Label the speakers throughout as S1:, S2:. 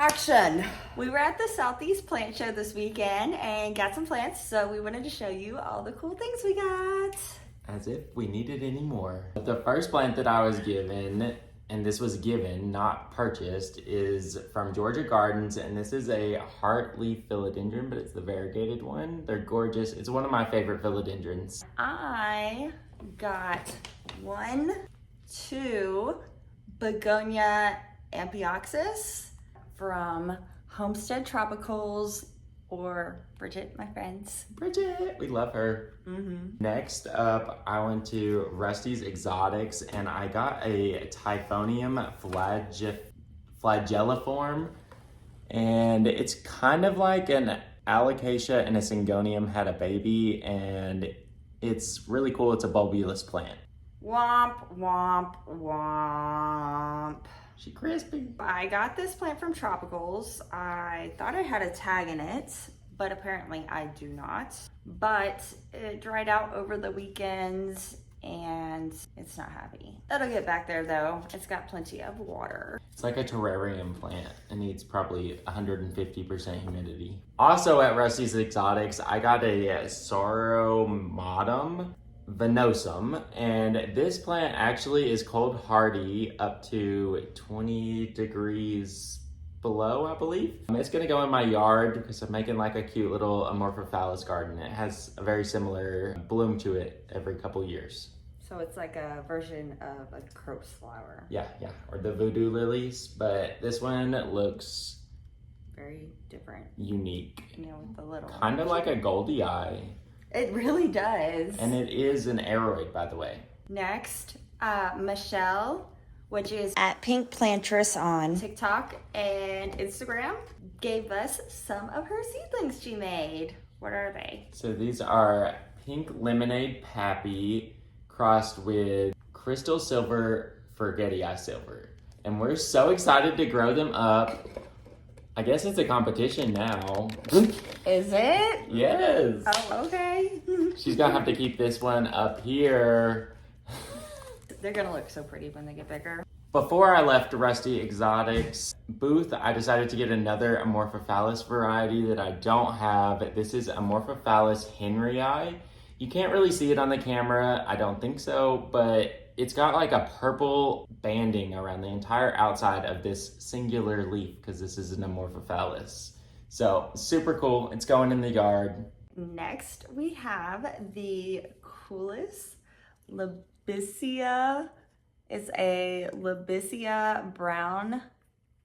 S1: Action! We were at the Southeast Plant Show this weekend and got some plants, so we wanted to show you all the cool things we got.
S2: As if we needed any more. The first plant that I was given, and this was given, not purchased, is from Georgia Gardens, and this is a heartleaf philodendron, but it's the variegated one. They're gorgeous. It's one of my favorite philodendrons.
S1: I got 2 Begonia amphioxus from Homestead Tropicals, or Bridget, my friends.
S2: Bridget, we love her. Next up, I went to Rusty's Exotics and I got a Typhonium flagelliforme, and it's kind of like an alocasia and a syngonium had a baby, and it's really cool. It's a bulbulous plant.
S1: Womp, womp, womp.
S2: She crispy.
S1: I got this plant from Tropicals. I thought I had a tag in it, but apparently I do not. But it dried out over the weekend and it's not happy. It'll get back there though. It's got plenty of water.
S2: It's like a terrarium plant. It needs probably 150% humidity. Also at Rusty's Exotics, I got a Sauromatum venosum, and this plant actually is cold hardy up to 20 degrees below, I believe. It's gonna go in my yard because I'm making like a cute little Amorphophallus garden. It has a very similar bloom to it every couple years.
S1: So it's like a version of a crocus flower.
S2: Yeah, or the voodoo lilies, but this one looks
S1: very different.
S2: Unique.
S1: You know, with the little...
S2: Kind of like a goldie eye.
S1: It really does.
S2: And it is an aroid, by the way.
S1: Next, Michelle, which is at Pink Plantress on TikTok and Instagram, gave us some of her seedlings she made. What are they?
S2: So these are pink lemonade pappy crossed with crystal silver forgetti silver. And we're so excited to grow them up. I guess it's a competition now.
S1: Is it?
S2: Yes.
S1: Oh, okay.
S2: She's gonna have to keep this one up here.
S1: They're gonna look so pretty when they get bigger.
S2: Before I left Rusty Exotics booth, I decided to get another Amorphophallus variety that I don't have. This is Amorphophallus Henryi. You can't really see it on the camera, I don't think so, but it's got like a purple banding around the entire outside of this singular leaf because this is an Amorphophallus. So super cool. It's going in the yard.
S1: Next, we have the coolest Labisia. It's a Labisia brown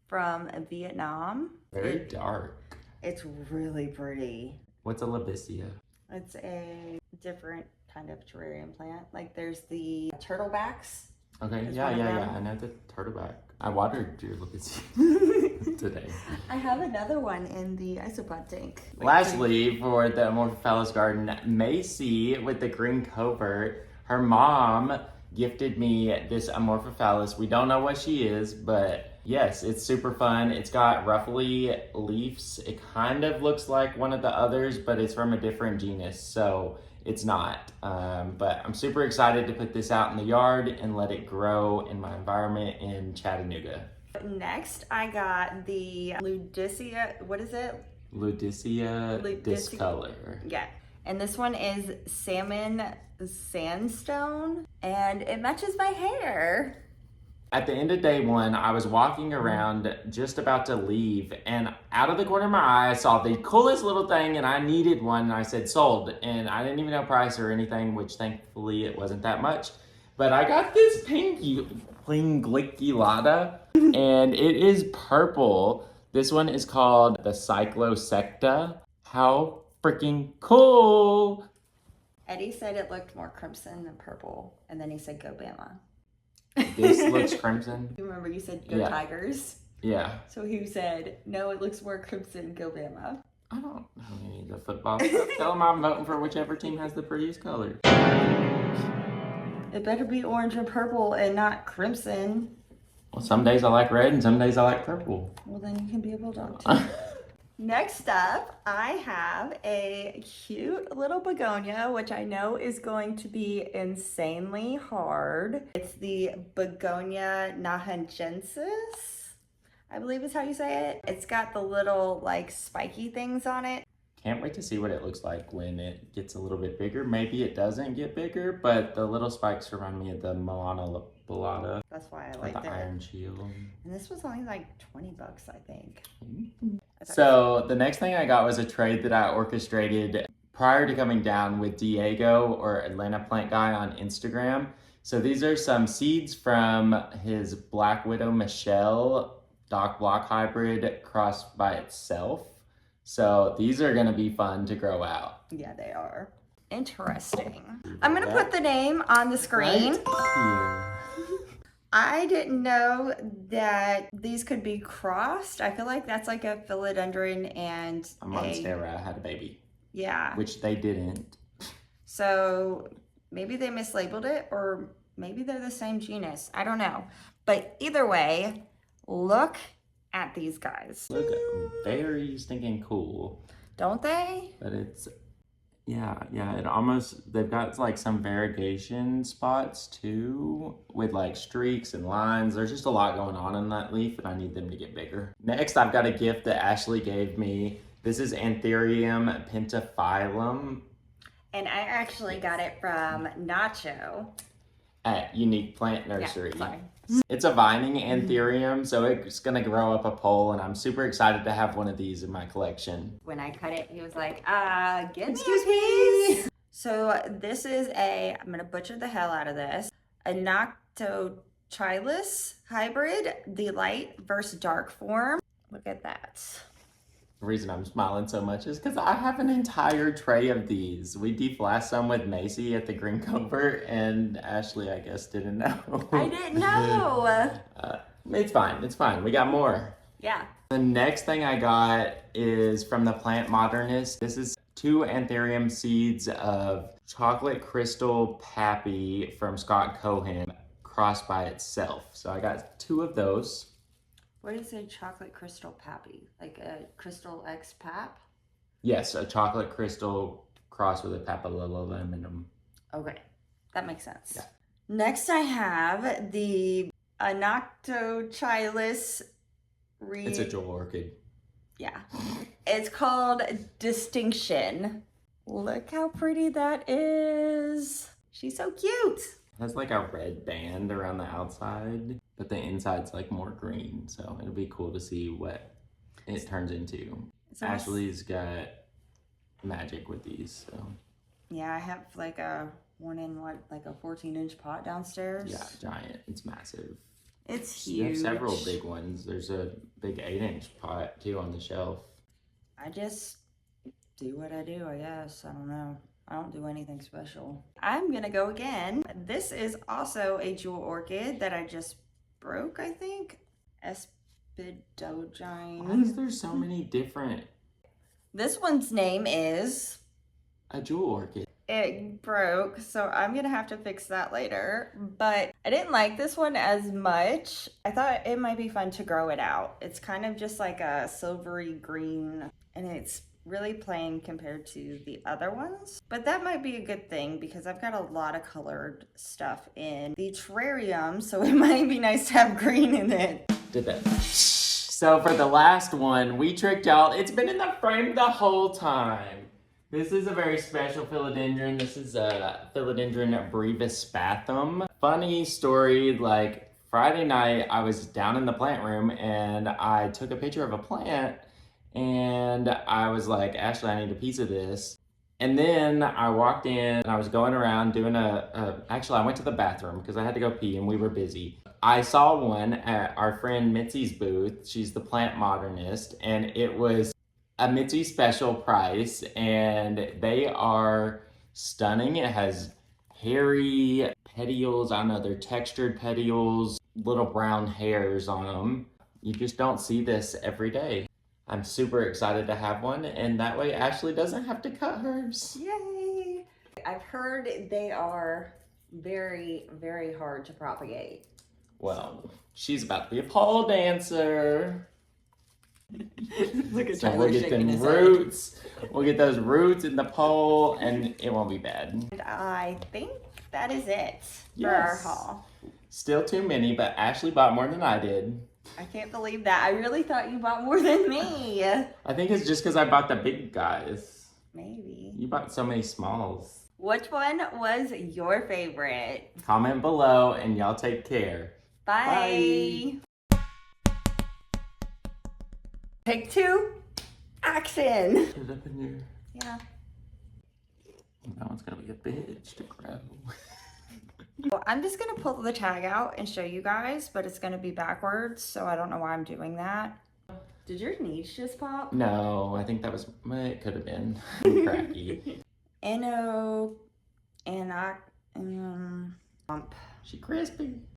S1: from Vietnam.
S2: Very dark.
S1: It's really pretty.
S2: What's a Labisia?
S1: It's a different kind of terrarium plant. Like there's the turtlebacks.
S2: Okay, yeah. I know the turtleback. I watered your Labisia today.
S1: I have another one in the isopod tank.
S2: Lastly, for the Amorphophallus garden, Macy with the green covert, her mom gifted me this Amorphophallus. We don't know what she is, but yes, it's super fun. It's got ruffly leaves. It kind of looks like one of the others, but it's from a different genus, so it's not. But I'm super excited to put this out in the yard and let it grow in my environment in Chattanooga.
S1: Next, I got the Ludiscia, what is it?
S2: Ludiscia discolor.
S1: Yeah, and this one is Salmon Sandstone, and it matches my hair.
S2: At the end of day one, I was walking around just about to leave, and out of the corner of my eye, I saw the coolest little thing, and I needed one, and I said sold, and I didn't even know price or anything, which thankfully it wasn't that much. But I got this Pinguicula, and it is purple. This one is called the cyclosecta. How freaking cool!
S1: Eddie said it looked more crimson than purple, and then he said go Bama.
S2: This looks crimson.
S1: You remember you said go
S2: Yeah.
S1: Tigers?
S2: Yeah.
S1: So he said, no, it looks more crimson, go Bama.
S2: I don't know any of the football stuff. Tell them I'm voting for whichever team has the prettiest colors.
S1: It better be orange and purple and not crimson.
S2: Well, some days I like red and some days I like purple.
S1: Well, then you can be a bulldog too. Next up, I have a cute little begonia, which I know is going to be insanely hard. It's the Begonia nahangensis. I believe is how you say it. It's got the little like spiky things on it.
S2: Can't wait to see what it looks like when it gets a little bit bigger. Maybe it doesn't get bigger, but the little spikes remind me of the Milana Ballata.
S1: That's why I
S2: like
S1: like
S2: the
S1: it.
S2: Iron Shield.
S1: And this was only like 20 bucks, I think.
S2: So the next thing I got was a trade that I orchestrated prior to coming down with Diego, or Atlanta Plant Guy, on Instagram. So these are some seeds from his Black Widow Michelle Doc Block hybrid crossed by itself. So these are gonna be fun to grow out.
S1: Yeah, they are. Interesting. I'm gonna put the name on the screen.
S2: Right here.
S1: I didn't know that these could be crossed. I feel like that's like a philodendron and
S2: a monstera had a baby.
S1: Yeah.
S2: Which they didn't.
S1: So maybe they mislabeled it, or maybe they're the same genus. I don't know. But either way, look at these guys.
S2: Look, very stinking cool.
S1: Don't they?
S2: But it's, yeah, it almost, they've got like some variegation spots too, with like streaks and lines. There's just a lot going on in that leaf, and I need them to get bigger. Next, I've got a gift that Ashley gave me. This is Anthurium pentaphyllum.
S1: And I actually got it from Nacho.
S2: At Unique Plant Nursery.
S1: Yeah, sorry.
S2: It's a vining anthurium, so it's gonna grow up a pole, and I'm super excited to have one of these in my collection.
S1: When I cut it, he was like, give me a piece. So this is I'm gonna butcher the hell out of this, Anoectochilus hybrid, the light versus dark form. Look at that.
S2: The reason I'm smiling so much is because I have an entire tray of these. We deflashed some with Macy at the Green Covert, and Ashley, I guess, didn't know.
S1: I didn't know.
S2: It's fine. We got more.
S1: Yeah.
S2: The next thing I got is from the Plant Modernist. This is 2 Anthurium seeds of Chocolate Crystal Pappy from Scott Cohen crossed by itself. So I got 2 of those.
S1: What is a chocolate crystal pappy? Like a crystal X pap?
S2: Yes, a chocolate crystal crossed with a papillomenum.
S1: Okay, that makes sense.
S2: Yeah.
S1: Next I have the Anoectochilus
S2: It's a jewel orchid.
S1: Yeah. It's called Distinction. Look how pretty that is. She's so cute.
S2: It has like a red band around the outside, but the inside's like more green. So it'll be cool to see what it turns into. Ashley's got magic with these, so.
S1: Yeah, I have like a 14-inch pot downstairs.
S2: Yeah, giant. It's massive.
S1: It's
S2: You have
S1: huge.
S2: several big ones. There's a big 8-inch pot too on the shelf.
S1: I just do what I do, I guess. I don't know. I don't do anything special. I'm gonna go again. This is also a jewel orchid that I just broke, I think. Aspidogyne.
S2: Why is there so many different?
S1: This one's name is...
S2: A jewel orchid.
S1: It broke, so I'm gonna have to fix that later. But I didn't like this one as much. I thought it might be fun to grow it out. It's kind of just like a silvery green, and it's really plain compared to the other ones. But that might be a good thing because I've got a lot of colored stuff in the terrarium, so it might be nice to have green in it.
S2: Did that. So for the last one, we tricked y'all. It's been in the frame the whole time. This is a very special philodendron. This is a Philodendron Brevispathum. Funny story, like Friday night, I was down in the plant room and I took a picture of a plant and I was like, Ashley, I need a piece of this. And then I walked in and I was going around doing actually I went to the bathroom because I had to go pee and we were busy. I saw one at our friend Mitzi's booth. She's the plant modernist, and it was a Mitzi special price, and they are stunning. It has hairy petioles. I don't know, they're textured petioles, little brown hairs on them. You just don't see this every day. I'm super excited to have one, and that way Ashley doesn't have to cut hers.
S1: Yay! I've heard they are very, very hard to propagate.
S2: Well, she's about to be a pole dancer.
S1: Look at
S2: So
S1: Tyler
S2: we'll get
S1: shaking
S2: them
S1: his
S2: roots. We'll get those roots in the pole, and it won't be bad.
S1: And I think that is it for
S2: Yes.
S1: our haul.
S2: Still too many, but Ashley bought more than I did.
S1: I can't believe that. I really thought you bought more than me.
S2: I think it's just because I bought the big guys.
S1: Maybe.
S2: You bought so many smalls.
S1: Which one was your favorite?
S2: Comment below and y'all take care.
S1: Bye. Take 2. Action.
S2: Put it up in your...
S1: Yeah.
S2: That one's gonna be a bitch to grow.
S1: Well, I'm just gonna pull the tag out and show you guys, but it's gonna be backwards, so I don't know why I'm doing that. Did your niche just pop?
S2: No, I think that was... It could have been. Cracky.
S1: Anoectochilus.
S2: She crispy.